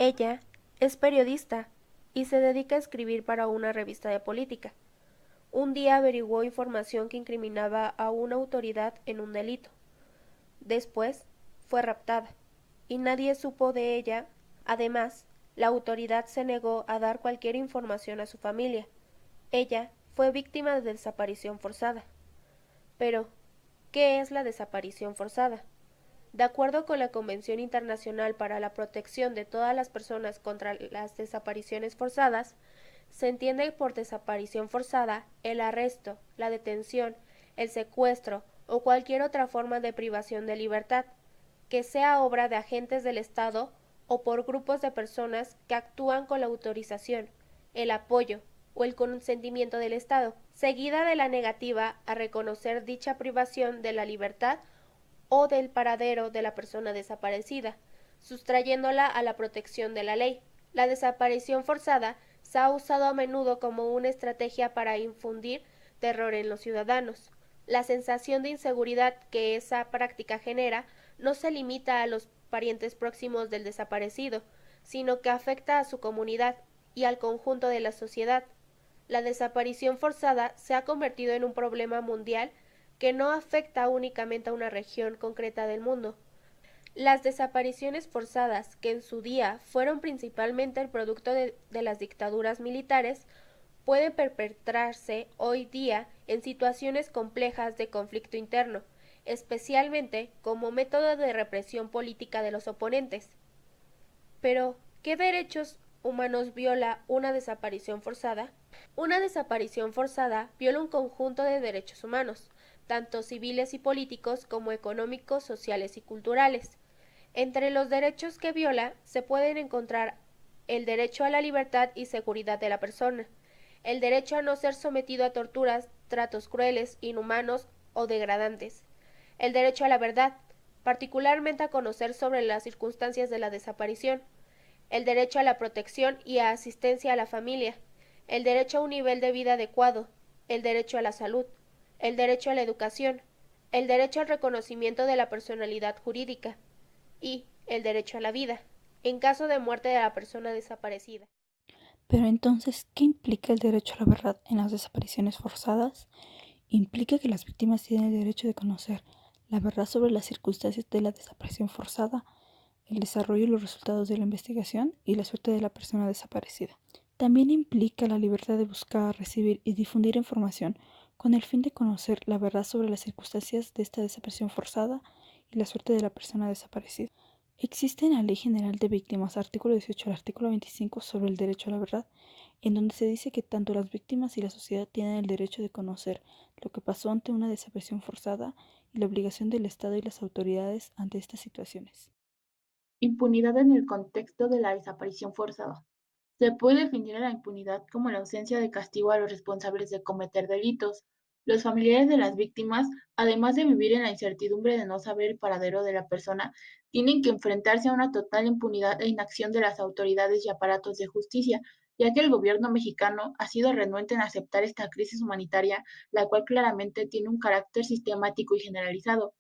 Ella es periodista y se dedica a escribir para una revista de política. Un día averiguó información que incriminaba a una autoridad en un delito. Después fue raptada y nadie supo de ella. Además, la autoridad se negó a dar cualquier información a su familia. Ella fue víctima de desaparición forzada. Pero, ¿qué es la desaparición forzada? De acuerdo con la Convención Internacional para la Protección de todas las personas contra las desapariciones forzadas, se entiende por desaparición forzada el arresto, la detención, el secuestro o cualquier otra forma de privación de libertad, que sea obra de agentes del Estado o por grupos de personas que actúan con la autorización, el apoyo o el consentimiento del Estado, seguida de la negativa a reconocer dicha privación de la libertad o del paradero de la persona desaparecida, sustrayéndola a la protección de la ley. La desaparición forzada se ha usado a menudo como una estrategia para infundir terror en los ciudadanos. La sensación de inseguridad que esa práctica genera no se limita a los parientes próximos del desaparecido, sino que afecta a su comunidad y al conjunto de la sociedad. La desaparición forzada se ha convertido en un problema mundial que no afecta únicamente a una región concreta del mundo. Las desapariciones forzadas, que en su día fueron principalmente el producto de las dictaduras militares, pueden perpetrarse hoy día en situaciones complejas de conflicto interno, especialmente como método de represión política de los oponentes. Pero, ¿qué derechos humanos viola una desaparición forzada? Una desaparición forzada viola un conjunto de derechos humanos, tanto civiles y políticos como económicos, sociales y culturales. Entre los derechos que viola se pueden encontrar el derecho a la libertad y seguridad de la persona, el derecho a no ser sometido a torturas, tratos crueles, inhumanos o degradantes, el derecho a la verdad, particularmente a conocer sobre las circunstancias de la desaparición, el derecho a la protección y a asistencia a la familia, el derecho a un nivel de vida adecuado, el derecho a la salud, el derecho a la educación, el derecho al reconocimiento de la personalidad jurídica y el derecho a la vida, en caso de muerte de la persona desaparecida. Pero entonces, ¿qué implica el derecho a la verdad en las desapariciones forzadas? Implica que las víctimas tienen el derecho de conocer la verdad sobre las circunstancias de la desaparición forzada, el desarrollo y los resultados de la investigación y la suerte de la persona desaparecida. También implica la libertad de buscar, recibir y difundir información con el fin de conocer la verdad sobre las circunstancias de esta desaparición forzada y la suerte de la persona desaparecida. Existe en la Ley General de Víctimas, artículo 18 al artículo 25 sobre el derecho a la verdad, en donde se dice que tanto las víctimas y la sociedad tienen el derecho de conocer lo que pasó ante una desaparición forzada y la obligación del Estado y las autoridades ante estas situaciones. Impunidad en el contexto de la desaparición forzada. Se puede definir a la impunidad como la ausencia de castigo a los responsables de cometer delitos. Los familiares de las víctimas, además de vivir en la incertidumbre de no saber el paradero de la persona, tienen que enfrentarse a una total impunidad e inacción de las autoridades y aparatos de justicia, ya que el gobierno mexicano ha sido renuente en aceptar esta crisis humanitaria, la cual claramente tiene un carácter sistemático y generalizado.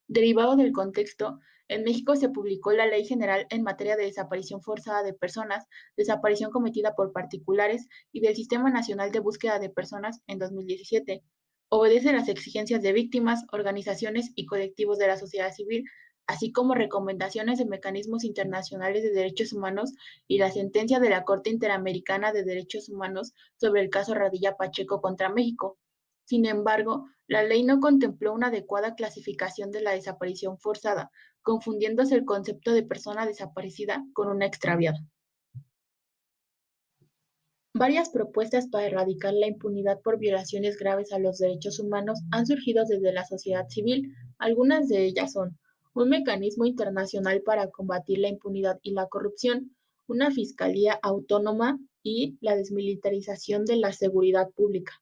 Derivado del contexto, en México se publicó la Ley General en materia de desaparición forzada de personas, desaparición cometida por particulares y del Sistema Nacional de Búsqueda de Personas en 2017. Obedece las exigencias de víctimas, organizaciones y colectivos de la sociedad civil, así como recomendaciones de mecanismos internacionales de derechos humanos y la sentencia de la Corte Interamericana de Derechos Humanos sobre el caso Radilla Pacheco contra México. Sin embargo, la ley no contempló una adecuada clasificación de la desaparición forzada, confundiéndose el concepto de persona desaparecida con una extraviada. Varias propuestas para erradicar la impunidad por violaciones graves a los derechos humanos han surgido desde la sociedad civil. Algunas de ellas son un mecanismo internacional para combatir la impunidad y la corrupción, una fiscalía autónoma y la desmilitarización de la seguridad pública.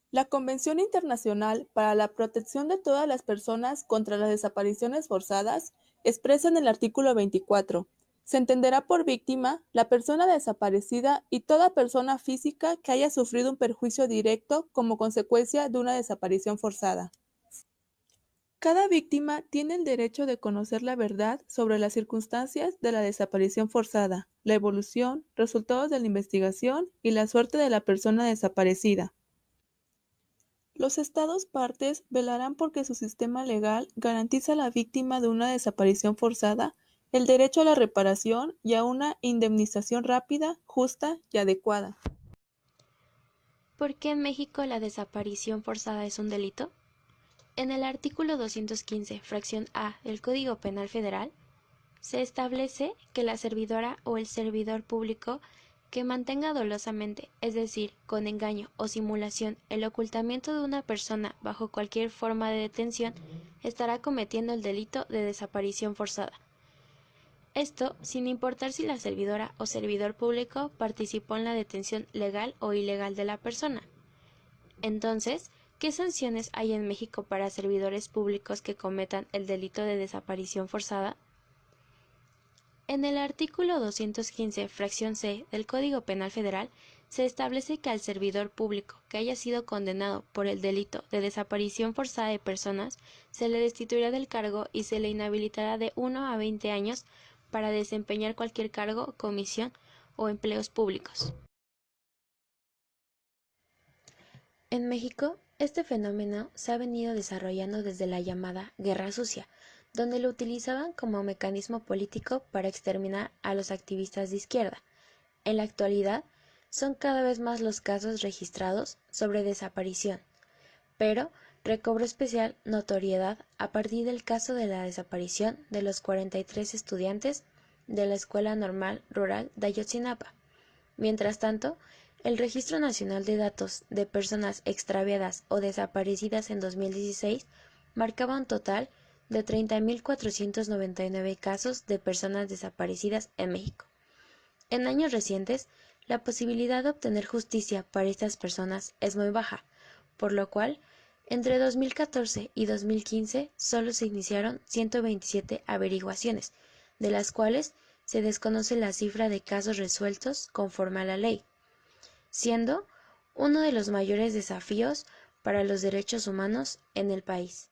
La Convención Internacional para la Protección de todas las personas contra las desapariciones forzadas expresa en el artículo 24: se entenderá por víctima la persona desaparecida y toda persona física que haya sufrido un perjuicio directo como consecuencia de una desaparición forzada. Cada víctima tiene el derecho de conocer la verdad sobre las circunstancias de la desaparición forzada, la evolución, resultados de la investigación y la suerte de la persona desaparecida. Los Estados partes velarán porque su sistema legal garantice a la víctima de una desaparición forzada el derecho a la reparación y a una indemnización rápida, justa y adecuada. ¿Por qué en México la desaparición forzada es un delito? En el artículo 215, fracción A del Código Penal Federal, se establece que la servidora o el servidor público que mantenga dolosamente, es decir, con engaño o simulación, el ocultamiento de una persona bajo cualquier forma de detención, estará cometiendo el delito de desaparición forzada. Esto sin importar si la servidora o servidor público participó en la detención legal o ilegal de la persona. Entonces, ¿qué sanciones hay en México para servidores públicos que cometan el delito de desaparición forzada? En el artículo 215, fracción C del Código Penal Federal, se establece que al servidor público que haya sido condenado por el delito de desaparición forzada de personas, se le destituirá del cargo y se le inhabilitará de 1 a 20 años para desempeñar cualquier cargo, comisión o empleos públicos. En México, este fenómeno se ha venido desarrollando desde la llamada Guerra Sucia, donde lo utilizaban como mecanismo político para exterminar a los activistas de izquierda. En la actualidad, son cada vez más los casos registrados sobre desaparición, pero recobró especial notoriedad a partir del caso de la desaparición de los 43 estudiantes de la Escuela Normal Rural de Ayotzinapa. Mientras tanto, el Registro Nacional de Datos de Personas Extraviadas o Desaparecidas en 2016 marcaba un total de 30.499 casos de personas desaparecidas en México. En años recientes, la posibilidad de obtener justicia para estas personas es muy baja, por lo cual, entre 2014 y 2015 solo se iniciaron 127 averiguaciones, de las cuales se desconoce la cifra de casos resueltos conforme a la ley, siendo uno de los mayores desafíos para los derechos humanos en el país.